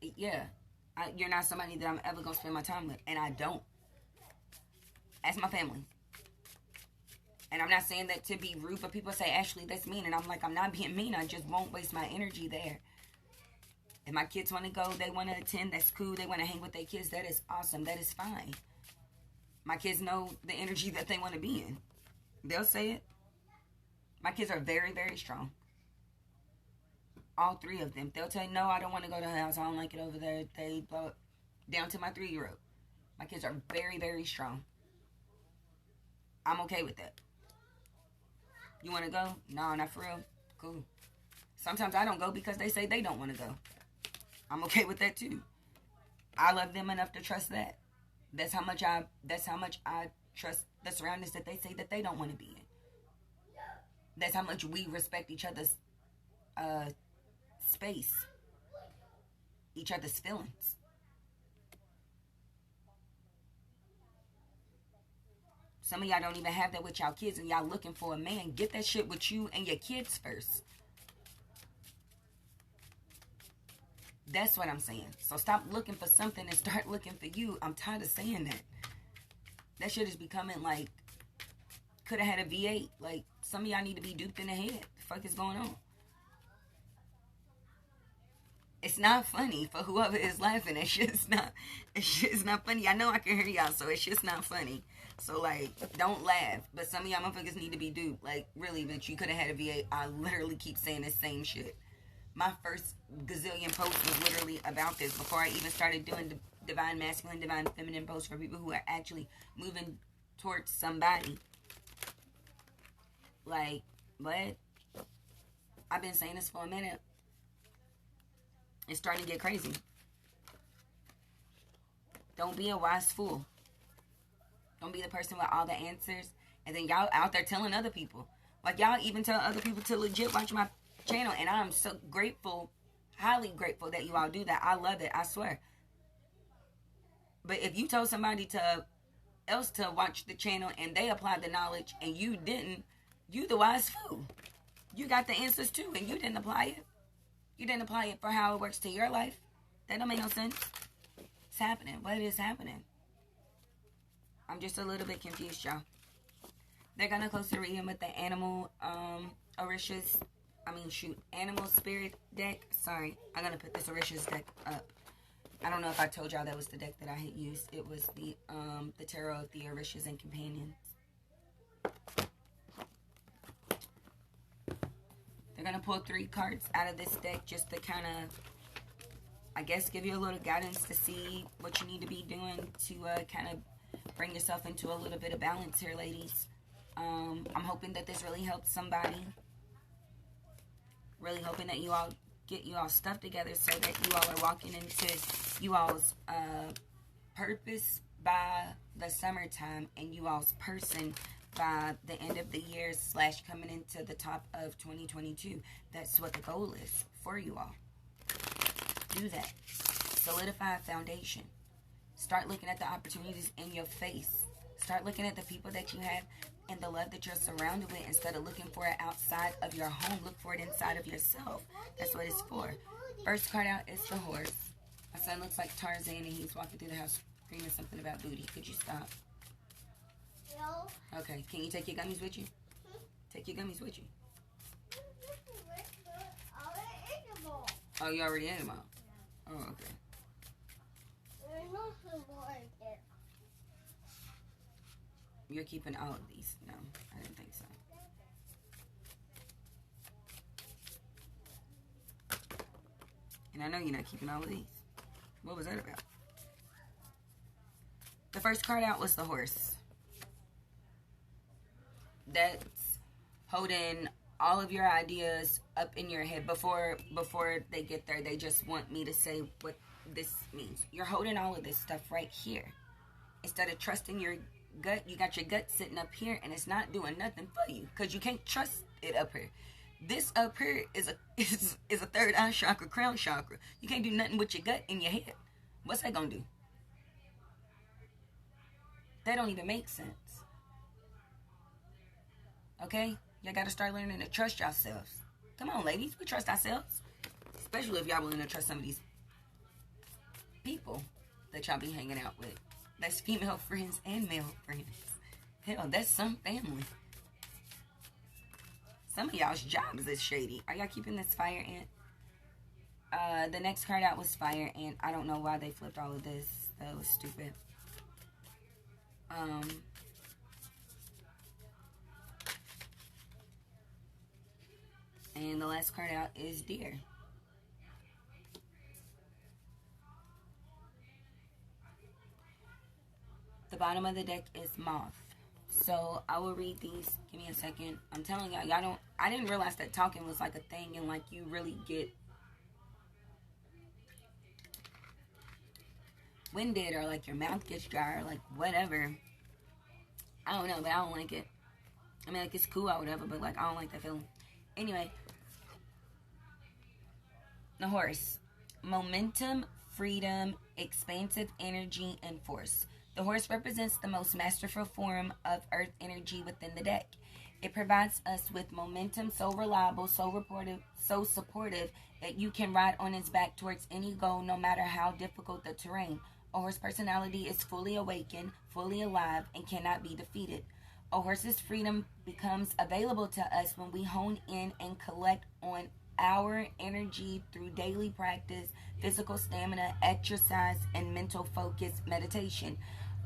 you're not somebody that I'm ever going to spend my time with. And I don't. That's my family. And I'm not saying that to be rude, but people say, Ashley, that's mean. And I'm like, I'm not being mean. I just won't waste my energy there. If my kids want to go, they want to attend, that's cool. They want to hang with their kids, that is awesome. That is fine. My kids know the energy that they want to be in. They'll say it. My kids are very, very strong. All three of them. They'll tell you, no, I don't want to go to the house. I don't like it over there. They blow it. Down to my 3-year-old. My kids are very, very strong. I'm okay with that. You want to go? No, not for real. Cool. Sometimes I don't go because they say they don't want to go. I'm okay with that too. I love them enough to trust that. That's how much I trust the surroundings that they say that they don't want to be in. That's how much we respect each other's space, each other's feelings. Some of y'all don't even have that with y'all kids, and y'all looking for a man. Get that shit with you and your kids first. That's what I'm saying. So stop looking for something and start looking for you. I'm tired of saying that. That shit is becoming like, could have had a V8. Like, some of y'all need to be duped in the head. The fuck is going on? It's not funny for whoever is laughing. It's just not funny. I know I can hear y'all, so it's just not funny. So, like, don't laugh. But some of y'all motherfuckers need to be duped. Like, really, bitch, you could have had a V8. I literally keep saying the same shit. My first gazillion posts was literally about this before I even started doing the divine masculine, divine feminine posts for people who are actually moving towards somebody. Like, what? I've been saying this for a minute. It's starting to get crazy. Don't be a wise fool. Don't be the person with all the answers. And then y'all out there telling other people. Like, y'all even tell other people to legit watch my channel. And I'm so grateful, highly grateful that you all do that. I love it, I swear. But if you told somebody else to watch the channel and they applied the knowledge and you didn't, you the wise fool. You got the answers too and you didn't apply it. You didn't apply it for how it works to your life. That don't make no sense. It's happening. What is happening? I'm just a little bit confused, y'all. They're going to close the reading with the animal, animal spirit deck. Sorry, I'm going to put this Orisha's deck up. I don't know if I told y'all that was the deck that I had used. It was the Tarot of the Orishas and Companions. They're going to pull 3 cards out of this deck just to kind of, I guess, give you a little guidance to see what you need to be doing to kind of bring yourself into a little bit of balance here, ladies. I'm hoping that this really helps somebody. Really hoping that you all get you all stuff together so that you all are walking into you all's purpose by the summertime and you all's person by the end of the year / coming into the top of 2022. That's what the goal is for you all. Do that. Solidify a foundation. Start looking at the opportunities in your face. Start looking at the people that you have and the love that you're surrounded with, instead of looking for it outside of your home, look for it inside of yourself. That's what it's for. First card out is the horse. My son looks like Tarzan and he's walking through the house screaming something about booty. Could you stop? No. Okay. Can you take your gummies with you? Take your gummies with you. Oh, you already ate them all? Oh, okay. There's no more there. You're keeping all of these? No, I didn't think so. And I know you're not keeping all of these. What was that about? The first card out was the horse. That's holding all of your ideas up in your head before they get there. They just want me to say what this means. You're holding all of this stuff right here. Instead of trusting your gut, you got your gut sitting up here and it's not doing nothing for you because you can't trust it up here. This up here is a third eye chakra, crown chakra. You can't do nothing with your gut in your head. What's that gonna do? That don't even make sense. Okay? Y'all gotta start learning to trust yourselves. Come on, ladies. We trust ourselves. Especially if y'all willing to trust some of these people that y'all be hanging out with. That's female friends and male friends. Hell, that's some family. Some of y'all's jobs is shady. Are y'all keeping this fire ant? The next card out was fire ant. I don't know why they flipped all of this. That was stupid. And the last card out is deer. The bottom of the deck is moth. So I will read these. Give me a second. I'm telling y'all, I didn't realize that talking was like a thing and like you really get winded or like your mouth gets dry or like whatever. I don't know, but I don't like it. I mean, like it's cool or whatever, but like I don't like that feeling. Anyway, the horse. Momentum, freedom, expansive energy, and force. The horse represents the most masterful form of earth energy within the deck. It provides us with momentum so reliable, so supportive that you can ride on its back towards any goal no matter how difficult the terrain. A horse personality is fully awakened, fully alive, and cannot be defeated. A horse's freedom becomes available to us when we hone in and collect on our energy through daily practice, physical stamina, exercise, and mental focus. Meditation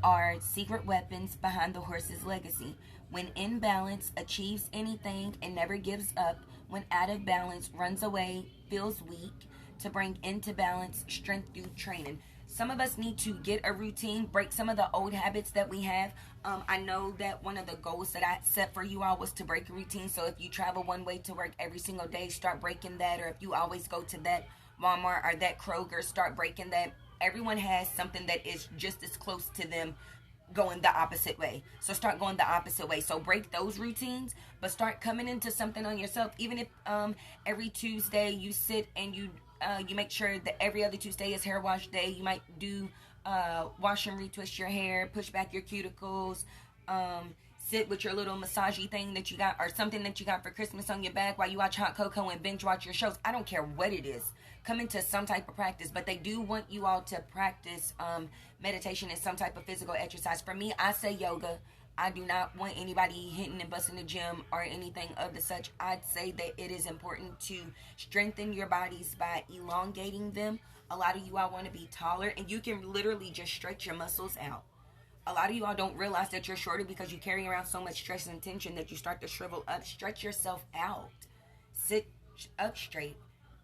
are secret weapons behind the horse's legacy. When in balance, achieves anything and never gives up. When out of balance, runs away, feels weak. To bring into balance, strength through training. Some of us need to get a routine, break some of the old habits that we have. I know that one of the goals that I set for you all was to break a routine. So if you travel one way to work every single day, start breaking that. Or if you always go to that Walmart or that Kroger, start breaking that. Everyone has something that is just as close to them going the opposite way. So start going the opposite way. So break those routines, but start coming into something on yourself. Even if every Tuesday you sit and you make sure that every other Tuesday is hair wash day. You might do wash and retwist your hair, push back your cuticles, sit with your little massagey thing that you got or something that you got for Christmas on your back while you watch Hot Cocoa and binge watch your shows. I don't care what it is. Come into some type of practice, but they do want you all to practice meditation and some type of physical exercise. For me, I say yoga. I do not want anybody hitting and busting the gym or anything of the such. I'd say that it is important to strengthen your bodies by elongating them. A lot of you all want to be taller, and you can literally just stretch your muscles out. A lot of you all don't realize that you're shorter because you carry around so much stress and tension that you start to shrivel up. Stretch yourself out. Sit up straight.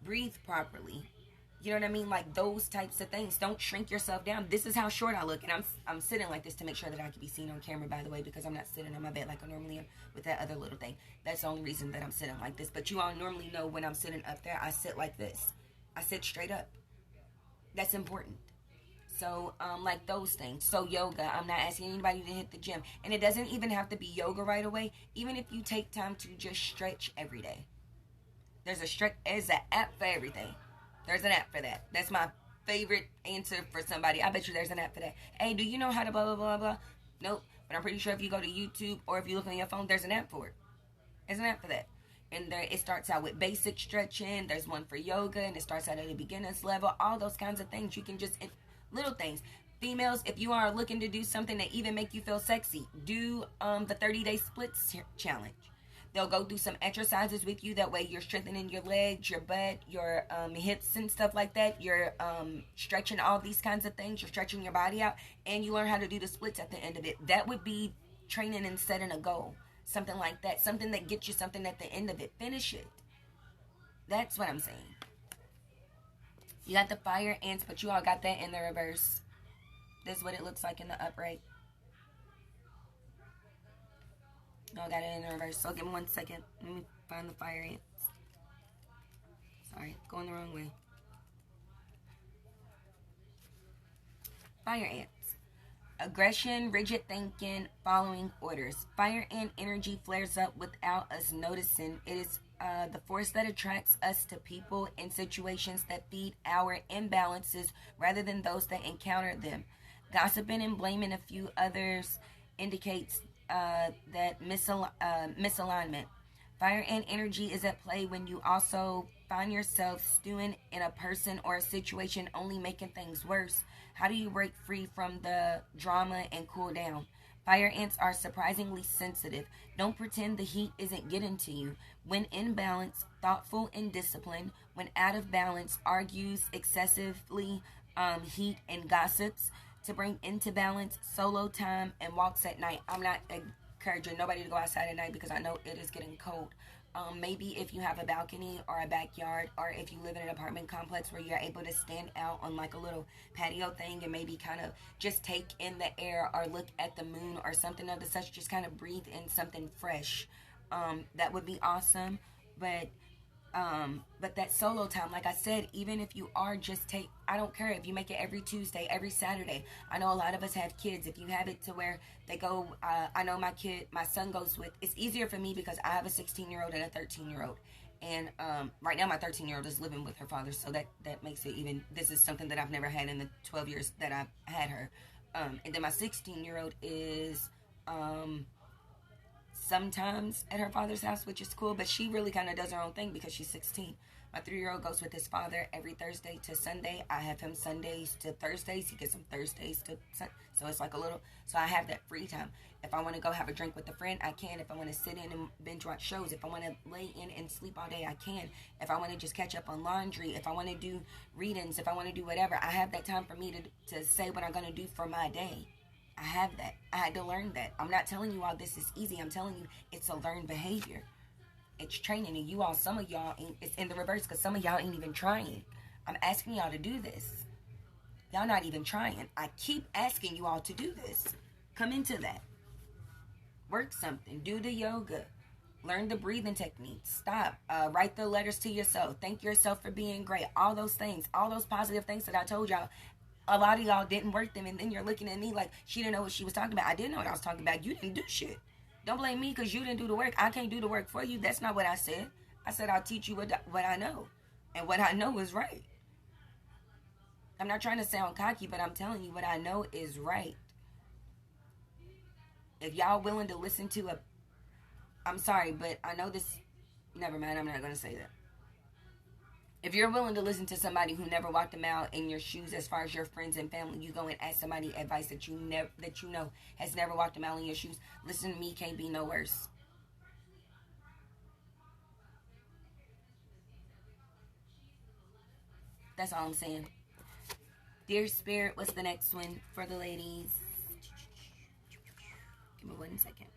Breathe properly. You know what I mean? Like those types of things. Don't shrink yourself down. This is how short I look. And I'm sitting like this to make sure that I can be seen on camera, by the way, because I'm not sitting on my bed like I normally am with that other little thing. That's the only reason that I'm sitting like this. But you all normally know when I'm sitting up there, I sit like this. I sit straight up. That's important. So, like those things. So yoga, I'm not asking anybody to hit the gym. And it doesn't even have to be yoga right away. Even if you take time to just stretch every day. There's an app for everything. There's an app for that. That's my favorite answer for somebody. I bet you there's an app for that. Hey, do you know how to blah, blah, blah, blah? Nope. But I'm pretty sure if you go to YouTube or if you look on your phone, there's an app for it. There's an app for that. And there, it starts out with basic stretching. There's one for yoga, and it starts out at a beginner's level. All those kinds of things. You can just, little things. Females, if you are looking to do something that even make you feel sexy, do the 30-day splits challenge. They'll go through some exercises with you. That way you're strengthening your legs, your butt, your hips and stuff like that. You're stretching all these kinds of things. You're stretching your body out. And you learn how to do the splits at the end of it. That would be training and setting a goal. Something like that. Something that gets you something at the end of it. Finish it. That's what I'm saying. You got the fire ants, but you all got that in the reverse. This is what it looks like in the upright. No, I got it in the reverse. So give me 1 second. Let me find the fire ants. Sorry, going the wrong way. Fire ants. Aggression, rigid thinking, following orders. Fire ant energy flares up without us noticing. It is the force that attracts us to people and situations that feed our imbalances rather than those that encounter them. Gossiping and blaming a few others indicates that misalignment. Fire and energy is at play when you also find yourself stewing in a person or a situation, only making things worse. How do you break free from the drama and cool down? Fire ants are surprisingly sensitive. Don't pretend the heat isn't getting to you. When in balance, thoughtful and disciplined. When out of balance, argues excessively, heat and gossips. To bring into balance, solo time and walks at night. I'm not encouraging nobody to go outside at night because I know it is getting cold. Maybe if you have a balcony or a backyard, or if you live in an apartment complex where you're able to stand out on like a little patio thing and maybe kind of just take in the air or look at the moon or something of the such, just kind of breathe in something fresh. That would be awesome. But that solo time, like I said, even if you are I don't care if you make it every Tuesday, every Saturday. I know a lot of us have kids. If you have it to where they go, I know my son goes with, it's easier for me because I have a 16-year-old and a 13-year-old. And right now my 13-year-old is living with her father, so that makes it even, this is something that I've never had in the 12 years that I've had her. And then my 16-year-old is sometimes at her father's house, which is cool, but she really kind of does her own thing because she's 16. My 3-year-old goes with his father every Thursday to Sunday. I have him Sundays to Thursdays. He gets him Thursdays to Sunday. So it's like so I have that free time. If I want to go have a drink with a friend, I can. If I want to sit in and binge watch shows, if I want to lay in and sleep all day, I can. If I want to just catch up on laundry, if I want to do readings, if I want to do whatever, I have that time for me to say what I'm going to do for my day. I have that. I had to learn that. I'm not telling you all this is easy. I'm telling you it's a learned behavior. It's training. And you all, some of y'all, it's in the reverse because some of y'all ain't even trying. I'm asking y'all to do this. Y'all not even trying. I keep asking you all to do this. Come into that. Work something. Do the yoga. Learn the breathing techniques. Stop. Write the letters to yourself. Thank yourself for being great. All those things. All those positive things that I told y'all. A lot of y'all didn't work them, and then you're looking at me like she didn't know what she was talking about. I didn't know what I was talking about. You didn't do shit. Don't blame me because you didn't do the work. I can't do the work for you. That's not what I said. I said I'll teach you what I know, and what I know is right. I'm not trying to sound cocky, but I'm telling you what I know is right. If y'all willing to listen to I'm sorry, but I know this. Never mind. I'm not going to say that. If you're willing to listen to somebody who never walked a mile in your shoes, as far as your friends and family, you go and ask somebody advice that you know has never walked a mile in your shoes. Listen to me, can't be no worse. That's all I'm saying. Dear Spirit, what's the next one for the ladies? Give me 1 second.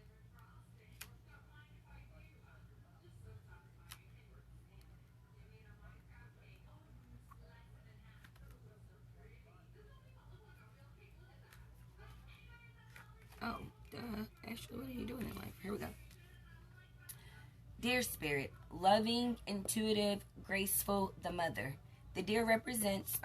Oh, duh. Actually, what are you doing in life? Here we go. Dear Spirit, loving, intuitive, graceful, the mother. The deer represents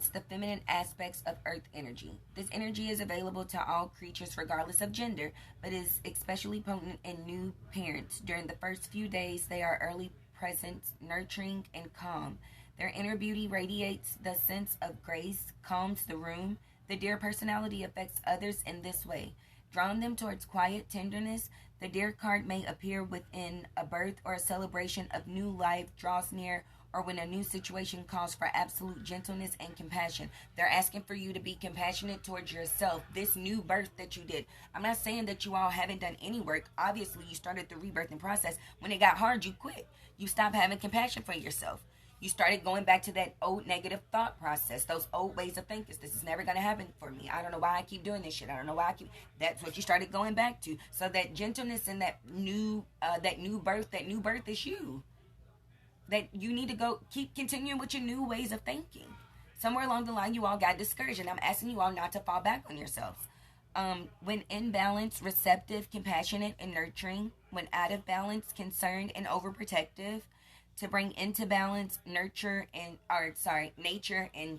the feminine aspects of earth energy. This energy is available to all creatures regardless of gender, but is especially potent in new parents. During the first few days, they are early present, nurturing, and calm. Their inner beauty radiates the sense of grace, calms the room. The deer personality affects others in this way. Drawing them towards quiet tenderness, the deer card may appear within a birth or a celebration of new life draws near, or when a new situation calls for absolute gentleness and compassion. They're asking for you to be compassionate towards yourself. This new birth that you did. I'm not saying that you all haven't done any work. Obviously, you started the rebirthing process. When it got hard, you quit. You stopped having compassion for yourself. You started going back to that old negative thought process, those old ways of thinking. This is never going to happen for me. I don't know why I keep doing this shit. I don't know why I keep. That's what you started going back to. So that gentleness and that new birth is you. That you need to go keep continuing with your new ways of thinking. Somewhere along the line, you all got discouraged, and I'm asking you all not to fall back on yourselves. When in balance, receptive, compassionate, and nurturing. When out of balance, concerned and overprotective. To bring into balance, nature and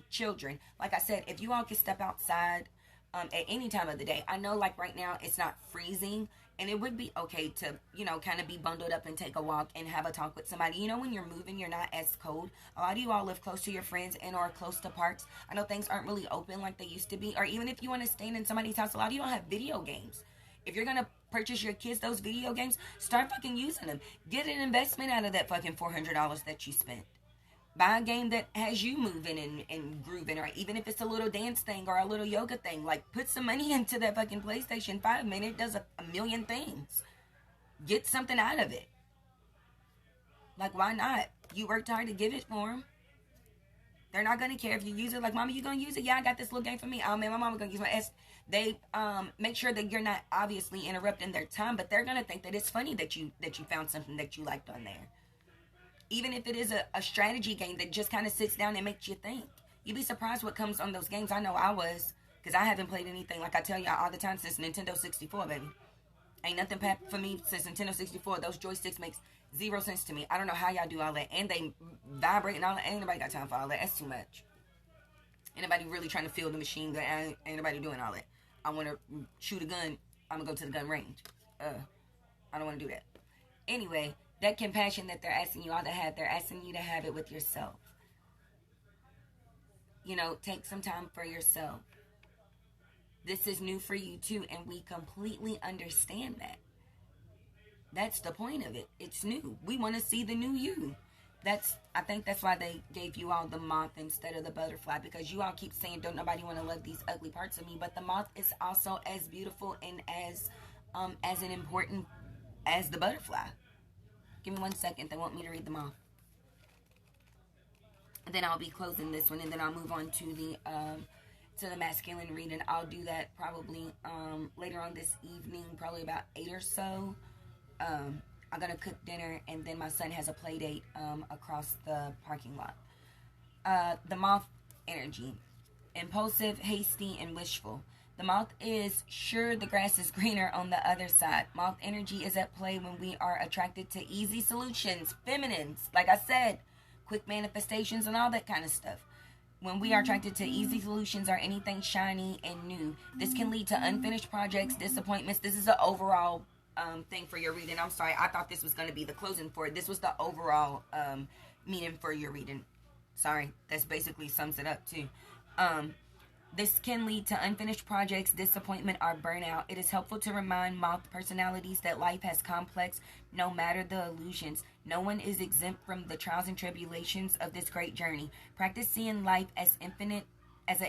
children. Like I said, if you all could step outside at any time of the day. I know like right now it's not freezing, and it would be okay to, kind of be bundled up and take a walk and have a talk with somebody. When you're moving, you're not as cold. A lot of you all live close to your friends and or close to parks. I know things aren't really open like they used to be. Or even if you want to stay in somebody's house, a lot of you all have video games. If you're going to purchase your kids those video games, start fucking using them. Get an investment out of that fucking $400 that you spent. Buy a game that has you moving and grooving, or even if it's a little dance thing or a little yoga thing. Like, put some money into that fucking PlayStation 5, man. It does a million things. Get something out of it. Like, why not? You worked hard to give it for them. They're not going to care if you use it. Like, Mama, you going to use it? Yeah, I got this little game for me. Oh, man, my mama going to use my S. They make sure that you're not obviously interrupting their time, but they're going to think that it's funny that you found something that you liked on there. Even if it is a strategy game that just kind of sits down and makes you think. You'd be surprised what comes on those games. I know I was, because I haven't played anything, like I tell y'all all the time, since Nintendo 64, baby. Ain't nothing for me since Nintendo 64. Those joysticks makes zero sense to me. I don't know how y'all do all that. And they vibrate and all that. Ain't nobody got time for all that. That's too much. Ain't nobody really trying to feel the machine gun. Ain't nobody doing all that. I want to shoot a gun. I'm going to go to the gun range. I don't want to do that. Anyway, that compassion that they're asking you all to have, they're asking you to have it with yourself. Take some time for yourself. This is new for you too, and we completely understand that. That's the point of it. It's new. We want to see the new you. I think that's why they gave you all the moth instead of the butterfly, because you all keep saying, don't nobody want to love these ugly parts of me, but the moth is also as beautiful and as an important as the butterfly. Give me 1 second. They want me to read them off. And then I'll be closing this one, and then I'll move on to the masculine reading. I'll do that probably later on this evening, probably about 8 or so. I'm going to cook dinner, and then my son has a play date across the parking lot. The moth energy. Impulsive, hasty, and wishful. The moth is sure the grass is greener on the other side. Moth energy is at play when we are attracted to easy solutions, feminines, like I said, quick manifestations and all that kind of stuff. When we are attracted to easy solutions or anything shiny and new, this can lead to unfinished projects, disappointments. This is an overall thing for your reading. I'm sorry, I thought this was going to be the closing for it. This was the overall meaning for your reading. Sorry, that's basically sums it up too. This can lead to unfinished projects, disappointment, or burnout. It is helpful to remind moth personalities that life has complex, no matter the illusions. No one is exempt from the trials and tribulations of this great journey. Practice seeing life as an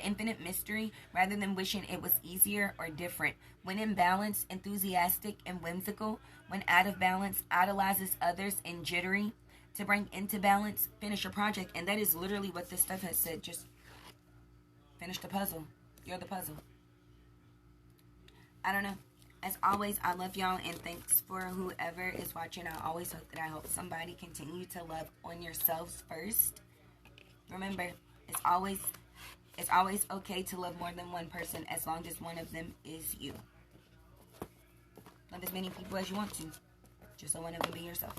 infinite mystery rather than wishing it was easier or different. When in balance, enthusiastic and whimsical. When out of balance, idolizes others and jittery. To bring into balance, finish a project. And that is literally what this stuff has said. Just finish the puzzle. You're the puzzle. I don't know. As always, I love y'all, and thanks for whoever is watching. I always hope that I help somebody continue to love on yourselves first. Remember, it's always okay to love more than one person as long as one of them is you. Love as many people as you want to. Just so one of them be yourself.